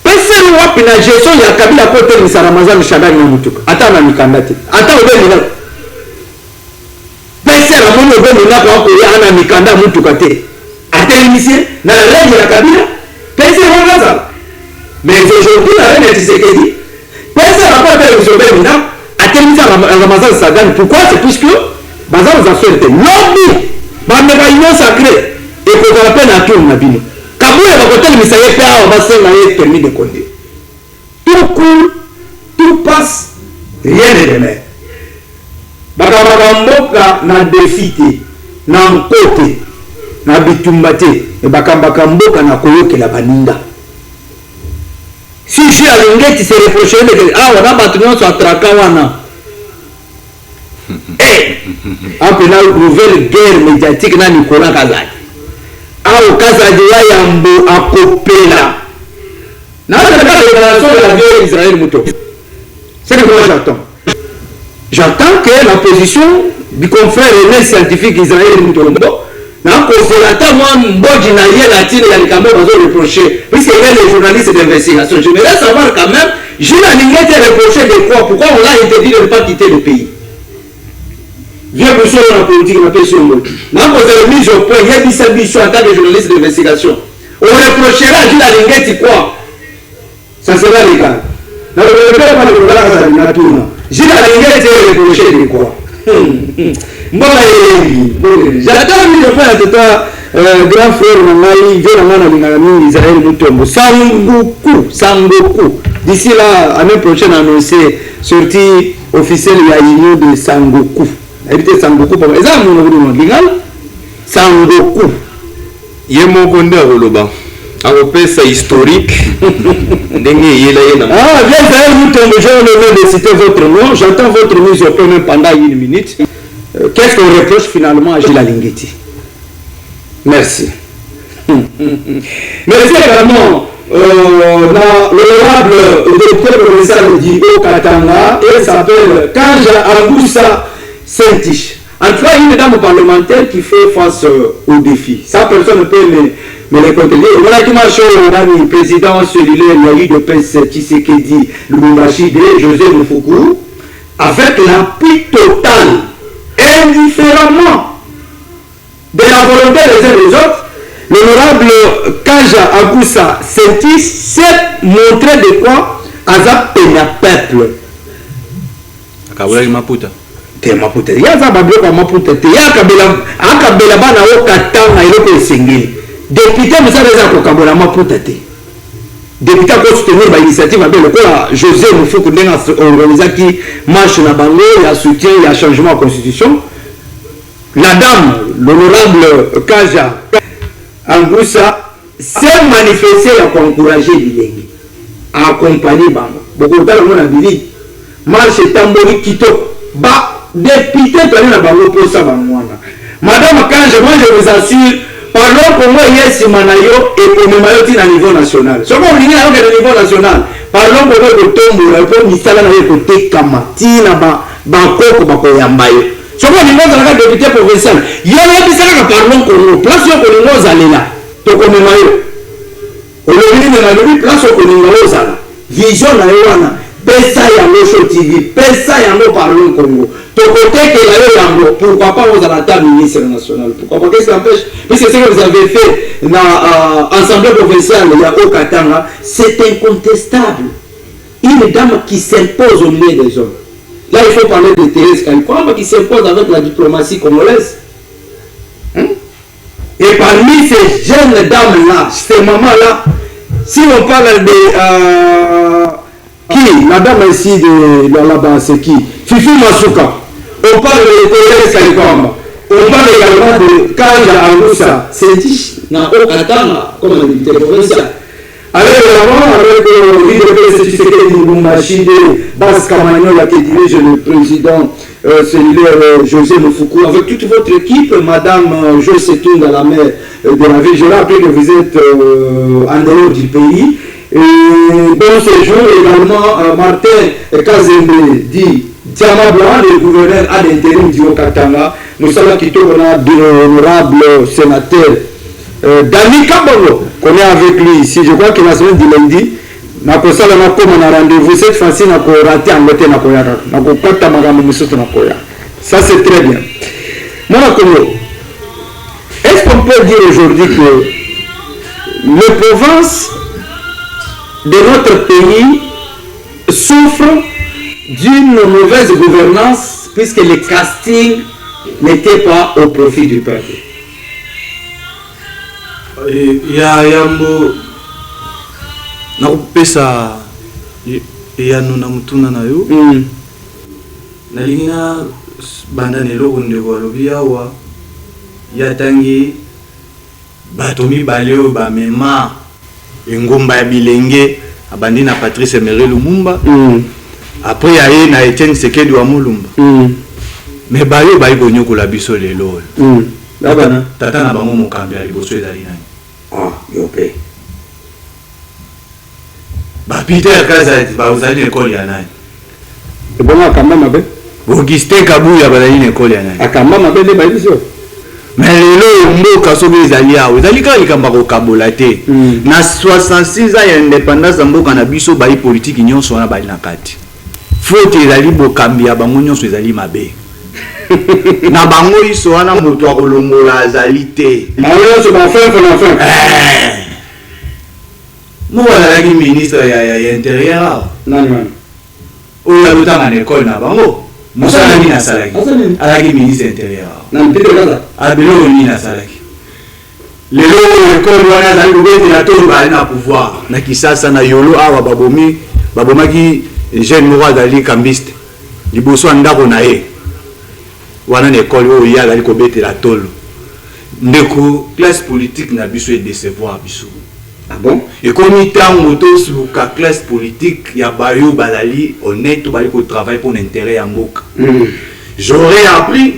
Personne n'a pas la gestion de la Kabila côté de Saramazan Chadar Namutuk. Attends, la Mikandate. Attends, on va dire. Personne n'a pas de Mikanda Mutukate. télémission, dans la règle de la Kabila, personne ne va ça. Mais aujourd'hui, la reine de Tshisekedi, personne n'a pas fait le sommet maintenant, à télémission à Ramazan Sagan. Pourquoi? C'est puisque, Bazar nous a fait le lobby, mais union sacrée, et qu'on appelle à tout le monde. Kabou est à côté de Misaïe Péa, on va se faire permis de compter. Tout coule, tout passe, rien ne demeure. Bakambakamboka na défité, na nkote, na bitumbate, et bakambakamboka na koyokela baninda. Si je suis à l'ingéti, c'est reproché de ah, on a battu notre atraka wana. Eh, après la nouvelle guerre médiatique na Nicolas Kazadi. Ah, au Kazadi ya yambo akopela. Na la déclaration de la guerre Israël Mouto. C'est ce que moi j'attends. J'attends que la position du confrère René scientifique Israël Moutombo, na conservateur moi Mbodji na yé latine ya likambo bazo reprocher, puisqu'il y a les journalistes d'investigation. Je voudrais savoir quand même, Jules Alingé était reproché de quoi? Pourquoi on l'a interdit de ne pas quitter le pays? Viens pour ça dans la politique, on appelle sur le mot. Là, vous avez mis au point, il y a 17 bichons en tant que journaliste d'investigation. On reprochera à Jules Alingé quoi? Ça sera légal. Dans le pas de problème, ça tourne. Jules Alingé était reproché de quoi? J'attends de faire à toi, grand frère Nangali, vieux Nangali, Israël Moutombo. Sangoku. D'ici là, l'année prochaine, annoncé sortie officielle de la union de Sangoku. Habitez Sangoku, pour exemple, mon nom Sangoku. Yemo Gonde Roloba. Pesa historique. Ah, bien, Israël Moutombo, j'ai l'honneur de citer votre nom. J'entends votre mise au point même pendant une minute. Qu'est-ce qu'on reproche finalement à Gilles Alingeti? Merci. Merci également l'honorable docteur professeur Digo Katanga et s'appelle Kanja Angoussa Saint-Tiche. En tout cas, une dame parlementaire qui fait face aux défis. Ça, personne ne peut me le contredire. On a marché au président cellulaire, il y a eu de PES Tshisekedi, Lubumbashi, José Moufougou, avec l'appui total, indifféremment de la volonté des uns et des autres. L'honorable Kaja Agoussa Sentis s'est montré de quoi Aza Pena peuple. Akabula Maputa. Te Maputa. Yaza Babloka Maputa. Te Akabela Bana Okatanga Iloko Esengeli. Député Moussa Reza Kokabula Maputa te. Député a soutenir l'initiative avec le quoi José Moufouk Ndenga organisé qui marche na bango, il y a soutien, il y a changement de constitution. La dame, l'honorable Kaja Angoussa s'est manifesté à encourager Bilengi, à accompagner Bango. Beaucoup de temps, on a dit, marche Tambori Kito, député de la Bango pour ça, Madame Kaja, moi je vous assure, parlons pour moi, yes, Manayo et pour mes maillots à niveau national. Ce qu'on dit à niveau national, parlons pour moi de Tombo, pour Mistala, pour Tekama, Tina, Bangkok, Bakoyambayo. Ce qu'on dit dans la député provincial, il y a un petit parlons pour nous, place au Congo Zalena, Tokomé Mayo. On le dit dans la place au Congo Zala, vision la Yoana, Pesa Yango TV, Pesa Yango parlons Congo. Tokoté que la Yango, pourquoi pas vous à la table ministre national? Pourquoi pas? Qu'est-ce qui empêche? Puisque ce que vous avez fait dans l'Assemblée provinciale, il y a au Katanga, c'est incontestable. Une dame qui s'impose au milieu des hommes. Là, il faut parler de Thérèse Kayikwamba qui s'impose avec la diplomatie congolaise. Et parmi ces jeunes dames-là, ces mamans-là, si on parle de... qui? La dame ici de là-bas, c'est qui? Fifi Masuka. On parle de Thérèse Kayikwamba. On parle également de Kaja Angoussa. C'est dit, dans Okatanga, comme on dit, provincial. Avec le leader de Tshisekedi Lubumbashi, Bas Kamagno, qui dirige le président José Moufougou, avec toute votre équipe, Madame José Toun dans la mer de la ville. Je rappelle que vous êtes en dehors du pays. Et dans ce jour, également, Martin Kazembe dit Diama Blanc, le gouverneur à l'intérim du Okatanga. Nous sommes quittés, on a l'honorable sénateur Dani Kabongo, qu'on est avec lui ici. Je crois que la semaine du lundi, on a rendez-vous. Cette fois-ci, on a raté en côté. Ça, c'est très bien. Mon Congo, est-ce qu'on peut dire aujourd'hui que les provinces de notre pays souffrent d'une mauvaise gouvernance puisque le casting n'était pas au profit du peuple. Yambo nakupesa yanu na mutuna na yo nalinga banda neloko ndeko alobi awa yatangi bato mibale oyo bamema engumba ya bilenge abandi na Patrice Emery Lumumba après yaye na Etienne Tshisekedi wa Mulumba mais bayo bayi konyokola biso lelo tata na bango mokambi ya liboso ezali nani yope Peter Kazadi bazali ekole ya nani bon akamba mabe Augustin Kabuya bazali ekole ya nani akamba mabe nde bayi biso mais lelo mboka soki ezali awa ezali kaka likambo kokabola te na 66 ans ya indépendance ya mboka na biso bayi politique nyonso wana bali na kati faute ezali bokambi ya bango nyonso ezali mabe na bango iso wana moto akolongola azali te moko azalaki ministre ya intérieur awa oyo alotanga na ekole na bango mosala nini asalaki azalaki ministre intérieur awa biloko nini asalaki lelo ekole wana azali kobetela tolo bazali na pouvoir na Kisasa na Yolo awa babomaki jeune moko azali kambiste liboso ya ndako na ye wana na ekole oyo ye azali kobetela tolo ndeko classe politique na biso edecevoir biso ekomi ntango tosuka classe politique ya bayo bazali honnête bali kotravaille pour l'intérêt ya mboka j'aurais appris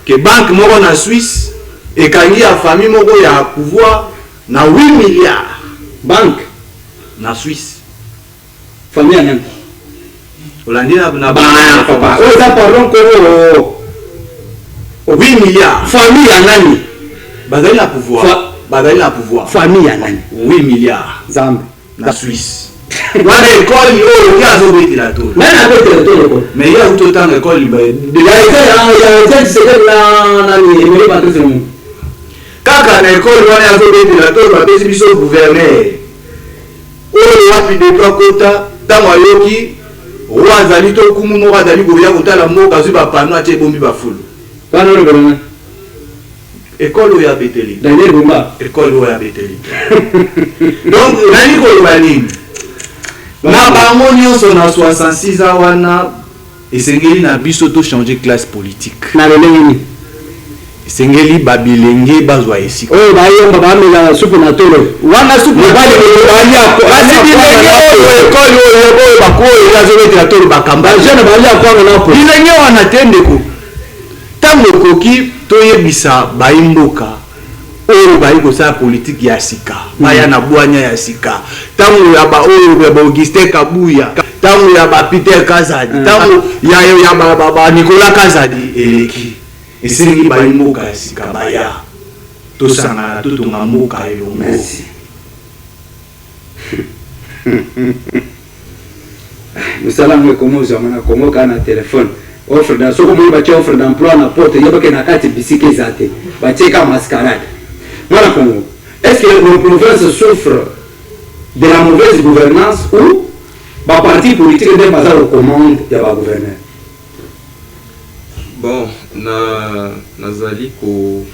que banque moko na Suisse ekangi ya famille moko ya pouvoir na 8 milliards banque na Suisse famille ya nani olandi na papa oza pardon ko 8 milliards famille ya nani bazali na pouvoir famille ya nani 8 milliards zambe na Suisse wana ekole oyo ya azobetela tolo mais abetela tolo mais ya utotanga ekole kaka na ekole wana azobetela tolo bapesi biso gouverneur oyo wapi depa kota ntango ayoki oyo azali to kumu moko azali koya kotala mboka azwi bapano atie ebombi bafulu ekole oyo abeteli ekole oyo abeteli donc nani koloba nini na bango nyonso na 66 ans wana esengeli na biso to changer classe politique na lolenge nini esengeli babilenge bazwa esika oyo bayomba bamela supu na tolo wana supu ekole oyo bakoyo azobetela tolo bakamba jeune bali akwanga napo bilenge wana te ndeko ntango okoki toyebisa bayimboka oyo bayi kosala politike ya sika baya na bwanya ya sika ntango ya baoyo ya Augustin Kabuya ntango ya Peter Kazadi ntango ya Nicolas Kazadi eleki esengi bayimboka ya sika baya tosangana totonga mboka elongo musala mwe komoza mana komoka na telefone offre da soko mo bache offre d'emploi na porte yebake na kati bisike zate bache ka mascarade voilà Congo. Est-ce que nos provinces souffrent de la mauvaise gouvernance ou ba parti politique de bazar au commande ya ba gouverneur bon nazali ko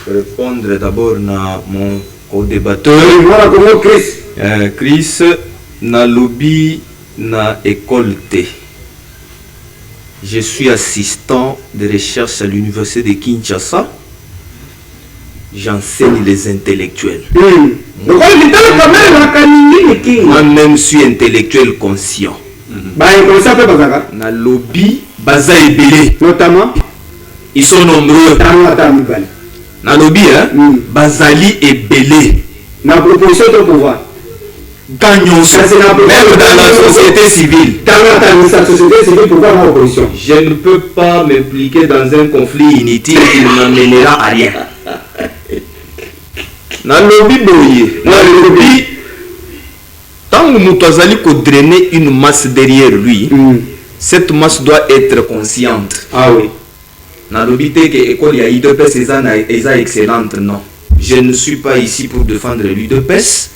répondre d'abord na mon co-débatteur voilà Congo Chris na lobby na école T. Je suis assistant de recherche à l'université de Kinshasa. J'enseigne les intellectuels. Moi-même suis intellectuel conscient. Na lobby baza ebele. Notamment, ils sont nombreux. Na lobby bazali ebele. Na proposition de pouvoir. Même dans la société civile. Je ne peux pas m'impliquer dans un conflit inutile qui ne m'amènera à rien. Dans le lobby, tant que nous avons drainer une masse derrière lui, cette masse doit être consciente. Ah oui. nalobi te que école ya UDPS eza excellente, non. Je ne suis pas ici pour défendre l'UDPS.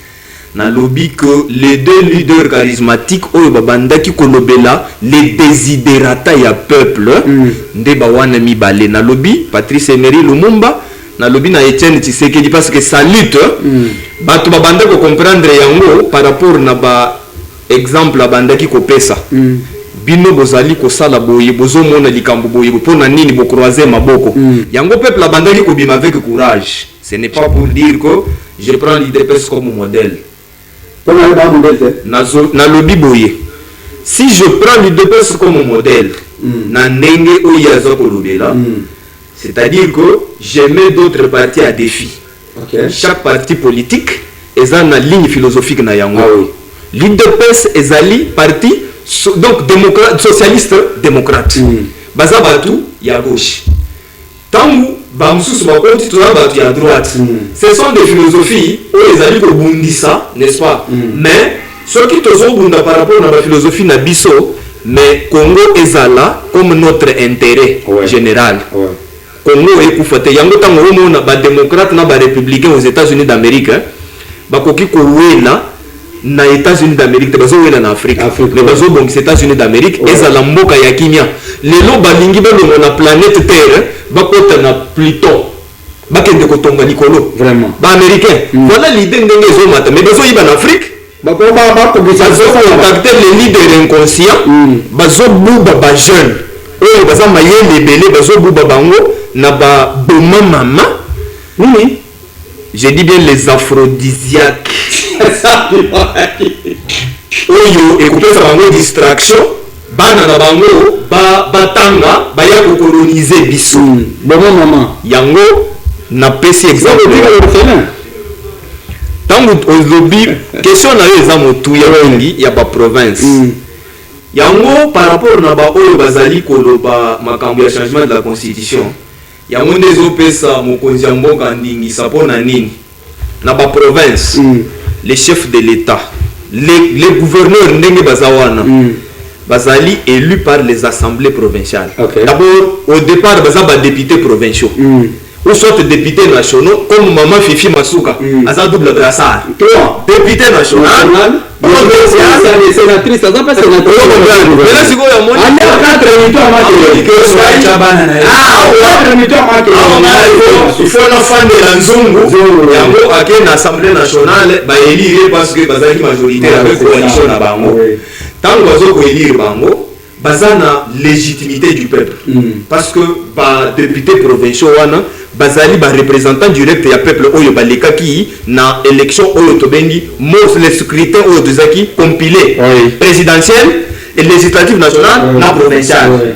Nalobi que les deux leaders charismatiques oyo babandaki kolobela les desiderata ya peuple nde bawana mibale. Nalobi Patrice Emery Lumumba, nalobi na Etienne Tshisekedi, parce que sa lutte bato babanda ko comprendre yango par rapport na ba exemple abandaki kopesa. Bino bozali kosala boye bozomona likambo boye pona nini bo croiser maboko. Yango peuple abandaki ko bima avec courage. Ce n'est pas pour dire que je prends l'UDPS comme modèle. Nalobi boye. Si je prends l'UDPS comme modèle, na ndenge oyazo kolobela, c'est-à-dire que je mets d'autres partis à défi. Chaque parti politique est dans la ligne philosophique na yango. L'UDPS ezali parti donc démocrate, socialiste démocrate. Baza batu ya gauche. Tangu bamsusu bakoti toza batu ya droite. Ce sont des philosophies où les alliés ko bundisa, n'est-ce pas? Mais ceux qui tozo bunda par rapport à la philosophie na biso, mais Congo ezala comme notre intérêt général. Congo ekufate yango tango omona ba démocrate na ba républicain aux États-Unis d'Amérique, bakoki ko wela na États-Unis d'Amérique, te bazo wela na Afrique. Mais bazo bon États-Unis d'Amérique ezala mboka ya kimia. Lelo balingi balongo na planète Terre, bakota na Pluton. Bakende kotonga likolo. Vraiment. Ba américain. Voilà l'idée ndenge ezomata, mais bazo yiba na Afrique. Bazo contacter les leaders inconscients, bazo buba ba jeune. Oyo baza mayele belé bazo buba bango na ba boma mama. Oui. Je dis bien les aphrodisiaques. Oyo ekopesa bango distraction. Bana na bango batanga baya ko coloniser biso. Boma mama. Yango na pesi exemple. Tango olobi question na yo eza motu ya wengi ya ba province. Yango par rapport na ba oyo bazali koloba makambo ya changement de la constitution. Yango ndezo pesa mokonzi ya mboka ndingisa pona nini na ba province. Les chefs de l'État, les gouverneurs ndenge bazawana. Bazali élus par les assemblées provinciales. D'abord, au départ, bazaba députés provinciaux. Ou soit députés nationaux, comme Maman Fifi Masuka, Aza double brassard. Député national, sénatrice, Aza pas sénatrice. Mais là, c'est quoi, moi? Il faut un enfant de la Nzungu. Yango, à quelle assemblée nationale, bah, élire parce que bazali majoritaire avec coalition à Bango. Tant que vous élire Bango, bazana légitimité du peuple. Parce que ba député provinciaux wana bazali ba représentant direct ya peuple oyo baleka ki na élection oyo tobengi mos les scrutins oyo dezaki compilé présidentiel et législatif national na provincial.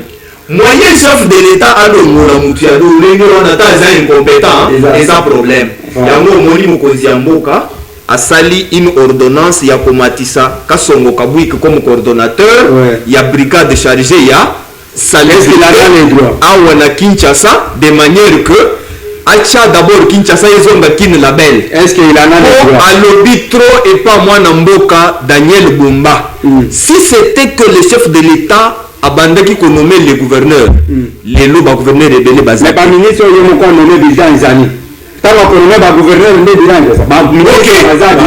Moyen chef de l'État alo ngora mutu ya do lengo wana ta za incompétent et sans problème. Yango moni mokonzi ya mboka asali une ordonnance ya komatisa Kasongo Kabwiki comme coordonnateur ya brigade chargée ya salaire awa na Kinshasa de manière que acha d'abord Kinshasa ezonga kin label. Est-ce qu'il en a le droit? Alobi trop et pas moi na mboka Daniel Bumba. Si c'était que le chef de l'État abandaki ko nommer les gouverneurs, les loba gouverneurs rebelle bazali. Mais pas ministre yo moko nommer bijan izani. Tava konomé ba gouverneur nde bilanga ça. Ba ministre bazali.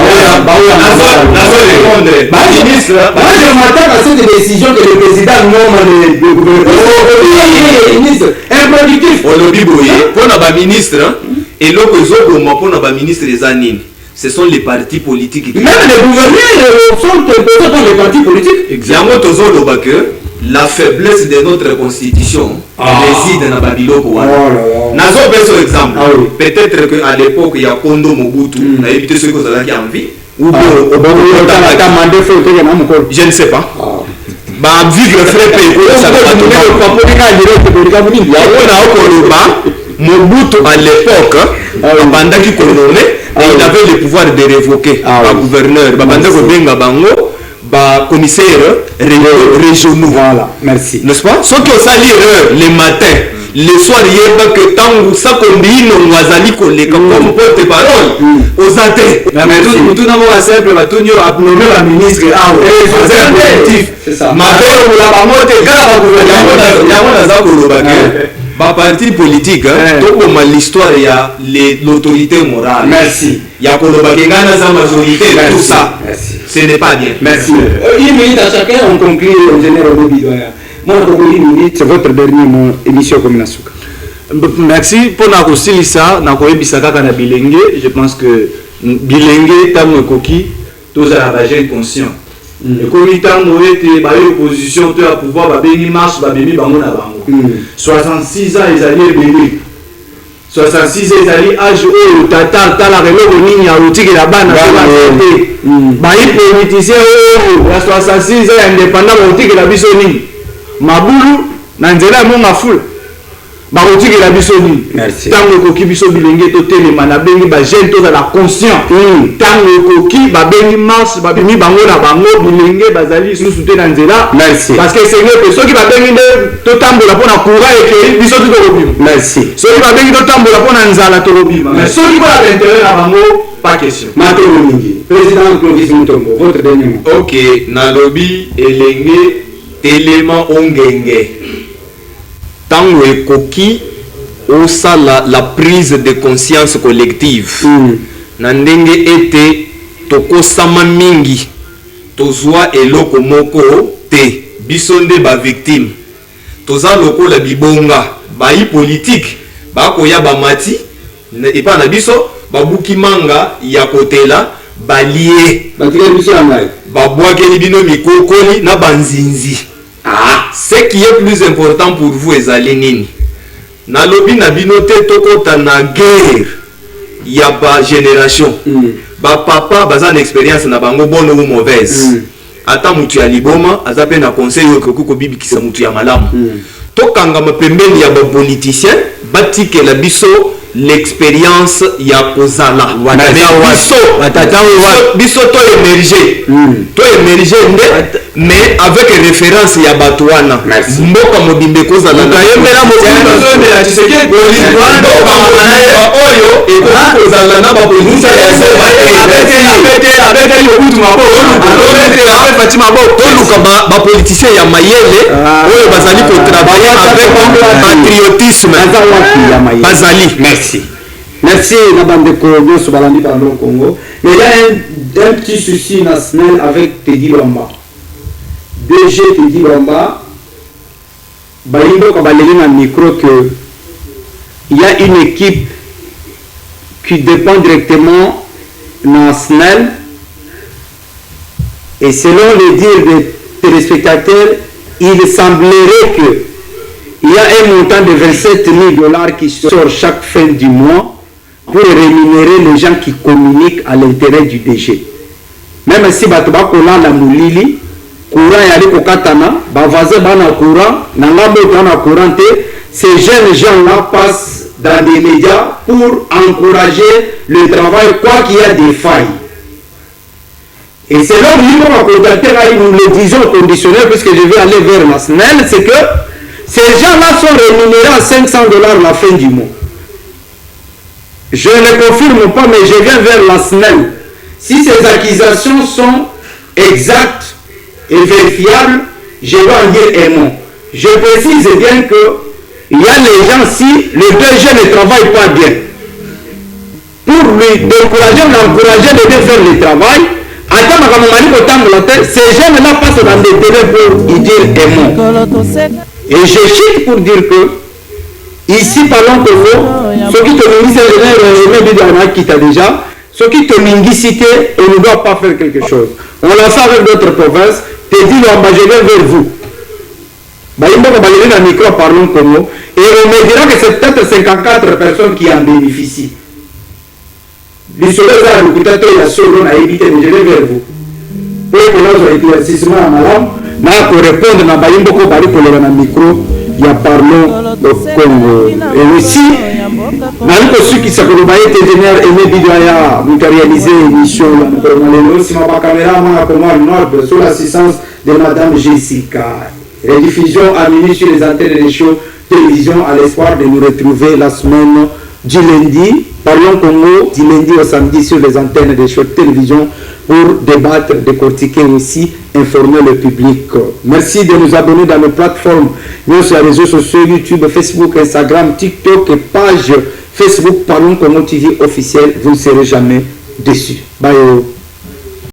Ba ministre, ba je m'attends à cette décision que le président nomme le gouverneur. Ministre improductif. Olobi boye pona ba ministre et loko ezoboma pona ba ministre ezanini. Ce sont les partis politiques qui... Même les gouverneurs sont imposés par les partis politiques. Exactement. La faiblesse de notre constitution réside dans Babiloko. Nazo besoin exemple. Peut-être qu'à l'époque, il y a Kondo Mobutu, on a évité ceux qui ont envie. Ou je ne sais pas. Bah, vivre frappé, Mobutu à l'époque, pendant qu'il colonait, il avait le pouvoir de révoquer un gouverneur. Commissaire régionaux. Voilà, merci. N'est-ce pas? Ceux qui ont sali le matin, le soir, il y a que tant que ça combine, on va aller coller comme porte-parole aux athées. Mais tout d'abord, simple, on va tout nommer la ministre. C'est ça. Ma mère, on l'a pas monté, car on a parti politique tokoma l'histoire ya l'autorité morale. Merci. Ya koloba kengana za majorité, tout ça. Merci. Ce n'est pas bien. Merci. Une minute à chacun, on conclut en général au Bidoya. Moi, une minute, c'est votre dernier mot, émission comme la souka. Merci pour la kosilisa na koyebisa kaka na bilenge. Je pense que bilenge tango ekoki tozala ba jeune conscient. Ekomi tango ete ba opposition to ya pouvoir ba bengi marche ba bemi bango na bango. 66 ans ezali ebele. 66 ans ezali âge oyo tata tala reloko nini ya otiki la bana te ba politicien oyo ya 66 ans indépendant otiki la biso nini mabulu na nzela mo mafula bakotikela biso nini ntango ekoki biso bilenge totelema na bengi bajeune tozala conscient ntango ekoki babengi marche babimi bango na bango bilenge bazali lisusu te na nzela parce que senge pe soki babengi nde totambola mpona courant ekei biso te tokobima soki babengi totambola mpona nzala tokobima mais soki mpona baintérêt na bango pas question. Matolo mingi président Clovis Mutombo, votre dernier mot. Ok, nalobi elenge telema ongenge tango ekoki osala la prise de conscience collective na ndenge ete tokosama mingi tozwa eloko moko te biso nde ba victime toza lokola bibonga bayi politique bakoya bamati epa na biso babuki manga ya kotela balie babwakeli bino mikokoli na banzinzi. Ce qui est plus important pour vous ezali nini nalobi na bino te tokota na guerre ya ba génération ba papa baza na expérience na bango bonne ou mauvaise ata mutu ya liboma aza pe na conseil yo ko bibikisa mutu ya malamu tokanga mapembeni ya ba politicien batikela biso l'expérience ya kozala biso to émerger mais avec référence ya bato wana mboka mobimbe kozala oyo ekozala na toluka bapoliticien ya mayele oyo bazali kotravaille avec patriotisme bazali. Merci Nabandeko Gosso Balandi pardon Congo. Mais il y a un petit souci national avec Teddy Lomba. DG Teddy Lomba, Balimbo Kabaleli na micro que il y a une équipe qui dépend directement national et selon les dires des téléspectateurs, il semblerait que il y a un montant de 27 000 $ qui sort chaque fin du mois pour rémunérer les gens qui communiquent à l'intérêt du DG. Même si Batoba Kola la Moulili, courant yali kokatana, bavaze bana courant, nangambo tana courant, ces jeunes gens-là passent dans des médias pour encourager le travail, quoi qu'il y a des failles. Et c'est là où nous le disons conditionnel, puisque je vais aller vers la SNEL, c'est que ces gens-là sont rémunérés à 500 $ la fin du mois. Je ne confirme pas, mais je viens vers la SNEL. Si ces accusations sont exactes et vérifiables, je vais en dire un mot. Je précise bien que il y a les gens, si le DG ne travaille pas bien, pour lui décourager, l'encourager de bien faire le travail, ces jeunes-là passent dans des délais pour y dire un mot. Et je chute pour dire que ici parlons Congo, ceux qui te mingisent déjà, ceux qui te mingisité, on ne doit pas faire quelque chose. On l'a fait avec d'autres provinces, te dit je viens vers vous. Micro parlons Congo, et on me dira que c'est peut-être 54 personnes qui en bénéficient. Je vais vers vous. Pour que nous éclaircissement à madame, pour répondre à Bayimbo Bari pour le micro, il y a parlons au Congo. Et aussi, dans ceux qui s'appellent ingénieur Aimé Bidoya, nous avons réalisé l'émission de caméra sous l'assistance de madame Jessica. Rediffusion à minuit sur les antennes des shows télévision à l'espoir de nous retrouver la semaine du lundi Parlons Congo du lundi au samedi sur les antennes des chaînes de télévision pour débattre, décortiquer aussi, informer le public. Merci de nous abonner dans nos plateformes, sur les réseaux sociaux, YouTube, Facebook, Instagram, TikTok et page Facebook Parlons Congo TV officielle. Vous ne serez jamais déçus. Bye.